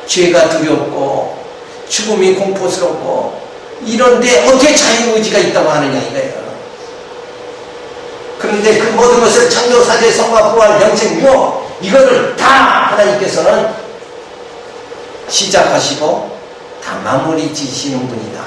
죄가 두렵고 죽음이 공포스럽고 이런데 어떻게 자유의지가 있다고 하느냐 이거예요. 그런데 그 모든 것을 창조, 사죄, 성화, 부활, 영생, 유업 이거를 다 하나님께서는 시작하시고 다 마무리 지시는 분이다.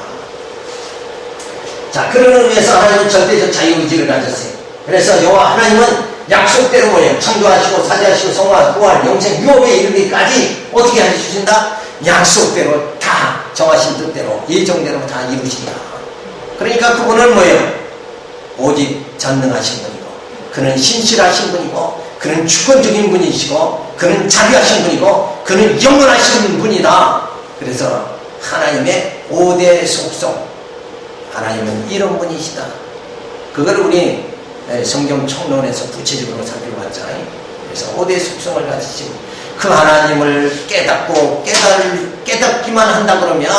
자, 그런 의미에서 하나님은 절대적 자유의지를 가졌어요. 그래서 여호와 하나님은 약속대로 뭐예요? 창조하시고 사죄하시고 성화, 부활, 영생, 유업에 이르기까지 어떻게 해주신다? 약속대로 다 정하신 뜻대로 예정대로 다 이루신다. 그러니까 그분은 뭐예요? 오직 전능하신 분이고 그는 신실하신 분이고 그는 주권적인 분이시고 그는 자비하신 분이고 그는 영원하신 분이다. 그래서 하나님의 5대 속성, 하나님은 이런 분이시다. 그걸 우리 성경 총론에서 구체적으로 살펴봤잖아요. 그래서 5대 속성을 가지신 그 하나님을 깨닫고 깨닫기만 한다 그러면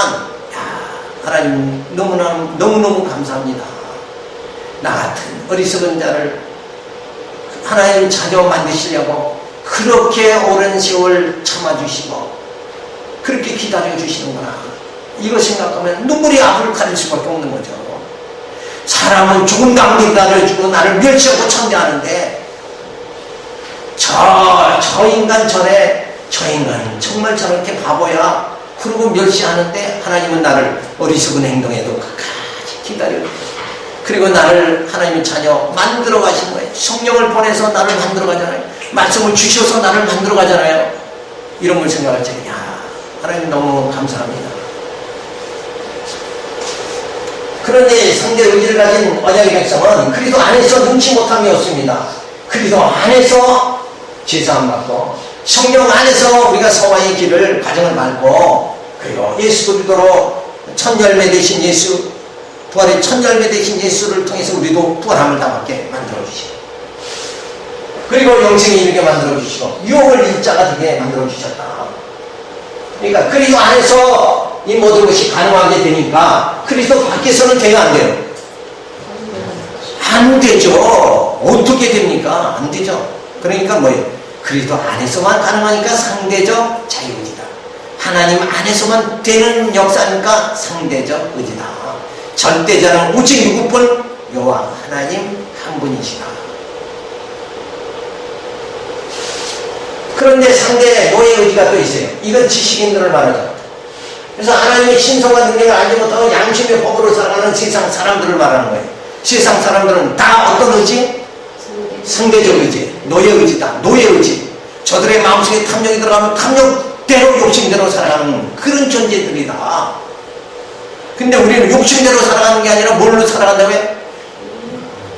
하나님 너무너무 감사합니다. 나 같은 어리석은 자를 하나님 자녀 만드시려고 그렇게 오랜 세월 참아주시고 그렇게 기다려주시는구나. 이거 생각하면 눈물이 앞을 가릴 수밖에 없는 거죠. 사람은 조금도 안 기다려주고 나를 멸치하고 천대하는데 저 인간 저 인간 정말 저렇게 바보야 그러고 멸시하는데 하나님은 나를 어리석은 행동에도 끝까지 기다려주고 그리고 나를 하나님의 자녀 만들어 가신 거예요. 성령을 보내서 나를 만들어 가잖아요. 말씀을 주셔서 나를 만들어 가잖아요. 이런 걸 생각할 때 하나님 너무 감사합니다. 그런데 상대 의지를 가진 언약의 백성은 그리스도 안에서 능치 못함이 없습니다. 그리스도 안에서 죄사함 받고 성령 안에서 우리가 성화의 길을 과정을 밟고 그리고 예수 그리스도로 첫 열매 되신 예수 부활의 첫 열매 되신 예수를 통해서 우리도 부활함을 다 받게 만들어주시고 그리고 영생에 이르게 만들어주시고 유혹을 일자가 되게 만들어주셨다. 그러니까 그리스도 안에서 이 모든 것이 가능하게 되니까 그리스도 밖에서는 돼요 안 돼요? 안 되죠. 어떻게 됩니까? 안 되죠. 그러니까 뭐예요? 그리스도 안에서만 가능하니까 상대적 자유의지다. 하나님 안에서만 되는 역사니까 상대적 의지다. 절대자는 오직 누구뿐? 여호와 하나님 한 분이시다. 그런데 상대 노예 의지가 또 있어요. 이건 지식인들을 말하죠. 그래서 하나님의 신성과 능력을 알지 못하고 양심의 법으로 살아가는 세상 사람들을 말하는 거예요. 세상 사람들은 다 어떤 의지? 상대적 의지, 노예 의지다. 노예 의지. 저들의 마음속에 탐욕이 들어가면 탐욕대로 욕심대로 살아가는 그런 존재들이다. 근데 우리는 욕심대로 살아가는 게 아니라 뭘로 살아간다고요?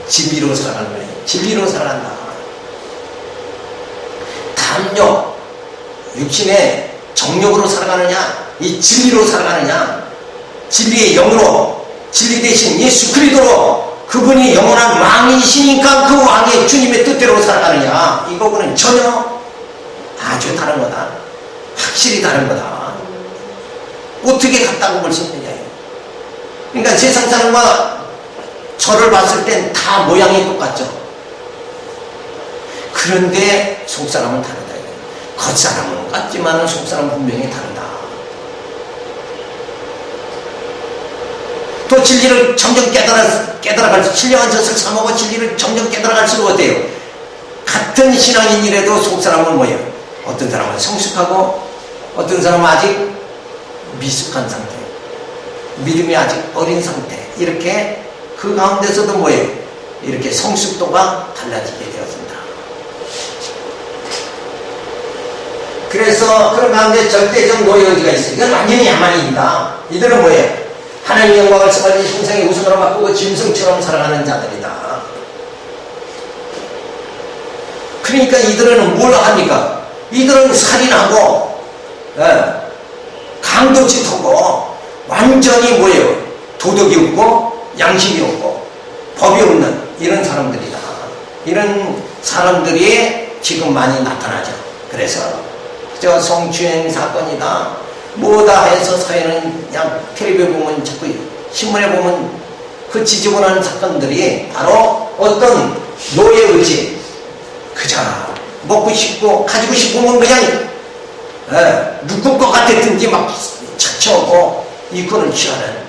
진리로 살아가는 거예요. 진리로 살아간다. 탐욕, 육신의 정욕으로 살아가느냐, 이 진리로 살아가느냐, 진리의 영으로, 진리 대신 예수 그리스도로 그분이 영원한 왕이시니까 그 왕의 주님의 뜻대로 살아가느냐, 이거는 전혀 아주 다른 거다. 확실히 다른 거다. 어떻게 같다고 볼 수 있느냐. 그러니까 세상 사람과 저를 봤을 땐 다 모양이 똑같죠. 그런데 속사람은 다르다. 겉사람은 같지만 속사람은 분명히 다르다. 또 진리를 점점 깨달아갈수록 신령한 젖을 사먹어 진리를 점점 깨달아갈수록 어때요? 같은 신앙인이라도 속사람은 뭐예요? 어떤 사람은 성숙하고 어떤 사람은 아직 미숙한 상태, 믿음이 아직 어린 상태, 이렇게 그 가운데서도 뭐예요? 이렇게 성숙도가 달라지게 되었습니다. 그래서 그런 가운데 절대적 노예의지가 있어요. 이건 완전히 야만입니다. 이들은 뭐예요? 하나님의 영광을 써가지고 신성의 우승으로 바꾸고 짐승처럼 살아가는 자들이다. 그러니까 이들은 뭘 합니까? 이들은 살인하고 강도짓하고 완전히 뭐예요? 도덕이 없고 양심이 없고 법이 없는 이런 사람들이다. 이런 사람들이 지금 많이 나타나죠. 그래서 저 성추행 사건이다 뭐다 해서 사회는 그냥 텔레비에 보면 자꾸 신문에 보면 그 지저분한 사건들이 바로 어떤 노예의지, 그저 먹고 싶고 가지고 싶으면 그냥 누구 것 같았든지 막 착취하고 이권을 취하는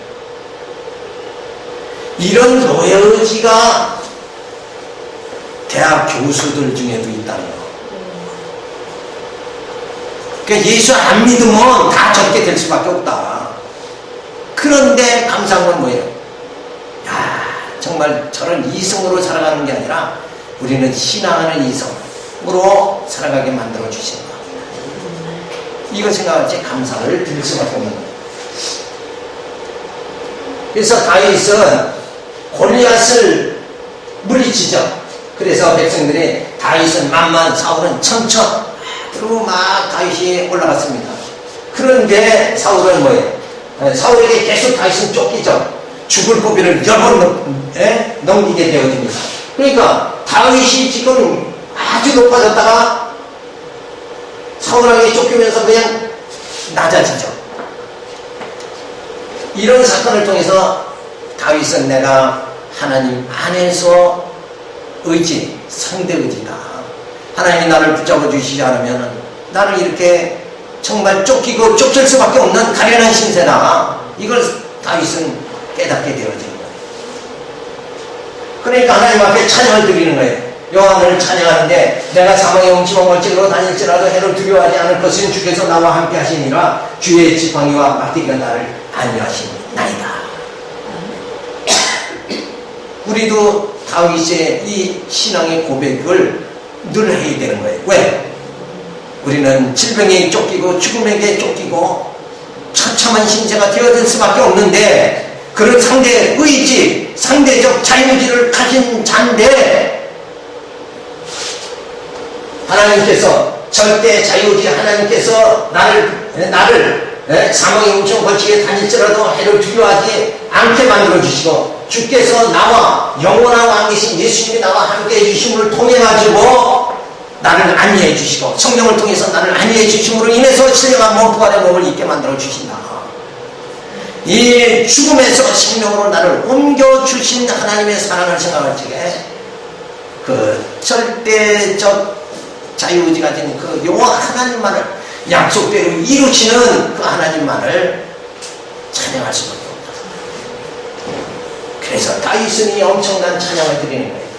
이런 노예의지가 대학 교수들 중에도 있다는 거. 그러니까 예수 안 믿으면 다 적게 될 수밖에 없다. 그런데 감사한 건 뭐예요? 야, 정말 저런 이성으로 살아가는 게 아니라 우리는 신앙하는 이성으로 살아가게 만들어 주신 거. 이거 생각할 때 감사를 드릴 수밖에 없는 거예요. 그래서 다윗은 골리앗을 물리치죠. 그래서 백성들이 다윗은 만만, 사울은 천천, 그리고 막 다윗이 올라갔습니다. 그런데 사울은 뭐예요? 사울에게 계속 다윗은 쫓기죠. 죽을 고비를 여러 번 넘기게 되어집니다. 그러니까 다윗이 지금 아주 높아졌다가 사울에게 쫓기면서 그냥 낮아지죠. 이런 사건을 통해서 다윗은 내가 하나님 안에서 의지, 상대 의지다. 하나님이 나를 붙잡아 주시지 않으면 나를 이렇게 정말 쫓기고 쫓길 수밖에 없는 가련한 신세다. 이걸 다윗은 깨닫게 되어지는 거예요. 그러니까 하나님 앞에 찬양을 드리는 거예요. 여호와를 찬양하는데 내가 사망의 음침한 골짜기로 다닐지라도 해를 두려워하지 않을 것은 주께서 나와 함께 하시니라. 주의 지팡이와 막대기가 나를 안위하시나이다. 우리도 다윗의 이 신앙의 고백을 늘 해야 되는 거예요. 왜? 우리는 질병에 쫓기고 죽음에게 쫓기고 처참한 신세가 되어질 수밖에 없는데 그런 상대 의지, 상대적 자유의지를 가진 자인데 하나님께서 절대 자유의지 하나님께서 나를 사망의 음침한 골짜기에 다닐지라도 해를 두려워하지 않게 만들어주시고 주께서 나와 영원한 왕이신 예수님이 나와 함께 해주심을 통해 가지고 나를 안위해 주시고 성령을 통해서 나를 안위해 주심으로 인해서 신령한 몸 부활의 몸을 있게 만들어 주신다. 이 죽음에서 생명으로 나를 옮겨주신 하나님의 사랑을 생각할 적에 그 절대적 자유의지 가진 그 여호와 하나님만을 약속대로 이루시는 그 하나님만을 찬양할 수밖에 없다. 그래서 다윗은 이 엄청난 찬양을 드리는 거예요.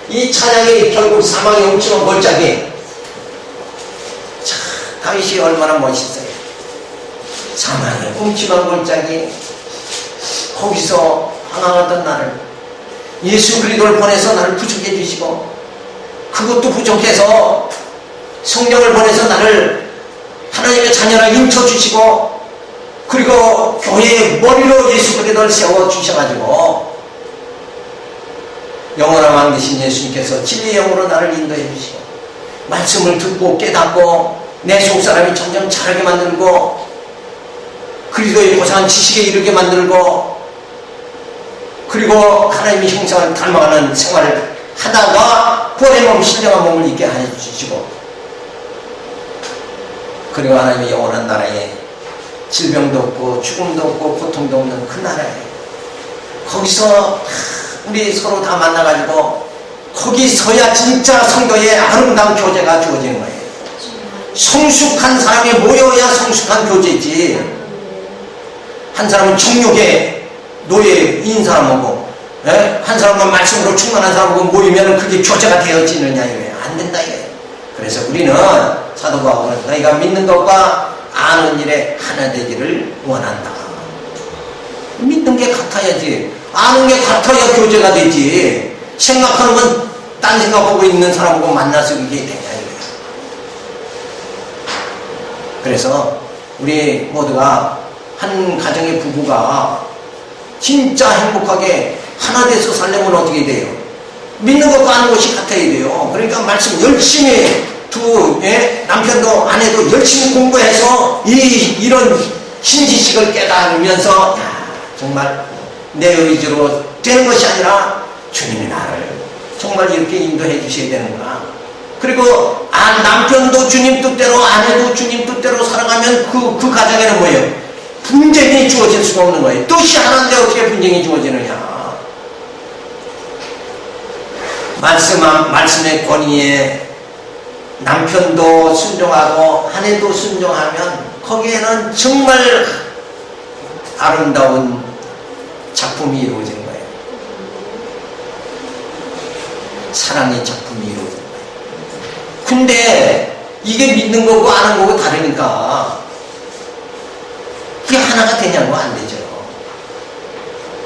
이 찬양이 결국 사망의 음침한 골짜기. 자, 다윗이 얼마나 멋있어요. 사망의 음침한 골짜기 거기서 방황하던 나를 예수 그리스도를 보내서 나를 부족해 주시고 그것도 부족해서 성령을 보내서 나를 하나님의 자녀라 인쳐 주시고 그리고 교회의 머리로 예수 그리스도를 세워 주셔가지고 영원한 왕 되신 예수님께서 진리의 영으로 나를 인도해 주시고 말씀을 듣고 깨닫고 내 속사람이 점점 자라게 만들고 그리스도의 고상한 지식에 이르게 만들고 그리고 하나님의 형상을 닮아가는 생활을 하다가 부활의 몸, 신령한 몸을 있게 해주시고 그리고 하나님의 영원한 나라에 질병도 없고 죽음도 없고 고통도 없는 그 나라에 거기서 우리 서로 다 만나가지고 거기서야 진짜 성도의 아름다운 교제가 주어지는 거예요. 성숙한 사람이 모여야 성숙한 교제지. 한 사람은 정욕의 노예인 사람하고 한 사람은 말씀으로 충만한 사람하고 모이면 그게 교제가 되어지느냐 이거예요. 안 된다 이거예요. 그래서 우리는 사도 바울은 너희가 믿는 것과 아는 일에 하나 되기를 원한다. 믿는 게 같아야지. 아는 게 같아야 교제가 되지. 생각하는 건 딴 생각하고 있는 사람하고 만나서 이게 되냐 이거예요. 그래서 우리 모두가 한 가정의 부부가 진짜 행복하게 하나 돼서 살려면 어떻게 돼요? 믿는 것과 아는 것이 같아야 돼요. 그러니까 말씀 열심히 남편도 아내도 열심히 공부해서 이런 신지식을 깨달으면서 정말 내 의지로 되는 것이 아니라 주님이 나를 정말 이렇게 인도해 주셔야 되는구나. 그리고 남편도 주님 뜻대로 아내도 주님 뜻대로 살아가면 그 가정에는 뭐예요? 분쟁이 주어질 수가 없는 거예요. 뜻이 하나인데 어떻게 분쟁이 주어지느냐. 말씀의 권위에 남편도 순종하고 아내도 순종하면 거기에는 정말 아름다운 작품이 이루어지는 거예요. 사랑의 작품이 이루어지는 거예요. 근데 이게 믿는 거고 안 하는 거고 다르니까 그게 하나가 되냐고 안 되죠.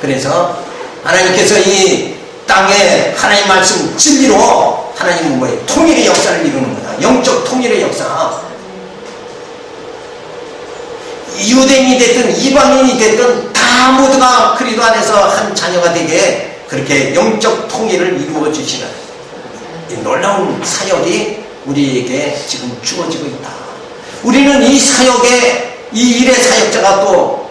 그래서 하나님께서 이 땅에 하나님 말씀 진리로 하나님은 뭐예요? 통일의 역사를 이루는 거다. 영적 통일의 역사. 유대인이 됐든 이방인이 됐든 다 모두가 그리스도 안에서 한 자녀가 되게 그렇게 영적 통일을 이루어 주시는 이 놀라운 사역이 우리에게 지금 주어지고 있다. 우리는 이 사역에 이 일의 사역자가 또